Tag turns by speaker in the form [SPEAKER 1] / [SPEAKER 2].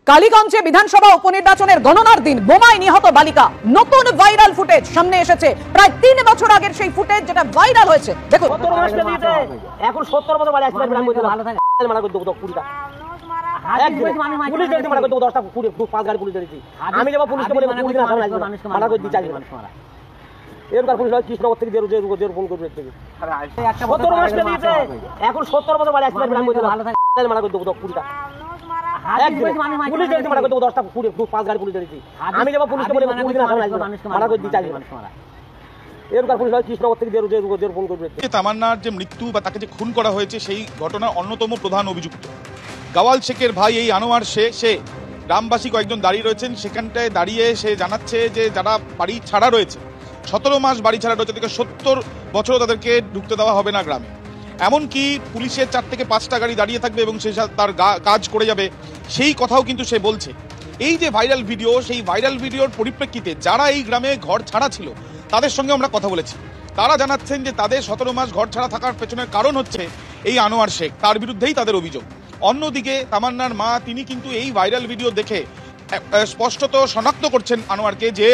[SPEAKER 1] কালীগঞ্জে বিধানসভা উপনির্বাচনের গণনার দিন বোমায় নিহত বালিকা। নতুন ভাইরাল ফুটেজ সামনে এসেছে, প্রায় 3 বছর আগের সেই ফুটেজ যেটা ভাইরাল হয়েছে। দেখুন,
[SPEAKER 2] এখন 70 বছর বাড়ি আসছে ভালো থাকে মানা করে দেবো 20টা পুলিশ দেখতে মানা করে দেবো 10টা 5 গাড়ি পুলিশ ধরেছি। আমি যাবো পুলিশকে বলে পুলিশ না মানা করে দিই 4 মানুষ মারা এরকম পুলিশ কৃষ্ণনগর থেকে জেরু ফোন করবে থেকে 17 মাস দিয়েছে। এখন 70 বছর বাড়ি আসছে ভালো থাকে মানা করে দেবো 20টা পুলিশ দেখতে মানা করে দেবো 10টা 5 গাড়ি পুলিশ ধরেছি। আমি যাবো পুলিশকে বলে পুলিশ না মানা করে দিই 4 মানুষ মারা
[SPEAKER 3] তামান্নার যে মৃত্যু বা তাকে যে খুন করা হয়েছে সেই ঘটনার অন্যতম প্রধান অভিযুক্ত গাওয়াল শেখের ভাই এই আনোয়ার সে গ্রামবাসী কয়েকজন দাঁড়িয়ে রয়েছেন, সেখানটায় দাঁড়িয়ে সে জানাচ্ছে যে যারা বাড়ি ছাড়া রয়েছে 17 মাস বাড়ি ছাড়া রয়েছে তাদেরকে 70 বছরও তাদেরকে ঢুকতে দেওয়া হবে না গ্রামে। এমনকি পুলিশের 4 থেকে 5টা গাড়ি দাঁড়িয়ে থাকবে এবং সে তার কাজ করে যাবে, সেই কথাও কিন্তু সে বলছে। এই যে ভাইরাল ভিডিও, সেই ভাইরাল ভিডিওর পরিপ্রেক্ষিতে যারা এই গ্রামে ঘর ছাড়া ছিল তাদের সঙ্গে আমরা কথা বলেছি। তারা জানাচ্ছেন যে তাদের 17 মাস ঘর ছাড়া থাকার পেছনের কারণ হচ্ছে এই আনোয়ার শেখ, তার বিরুদ্ধেই তাদের অভিযোগ। অন্যদিকে তামান্নার মা তিনি কিন্তু এই ভাইরাল ভিডিও দেখে স্পষ্টত শনাক্ত করছেন আনোয়ারকে যে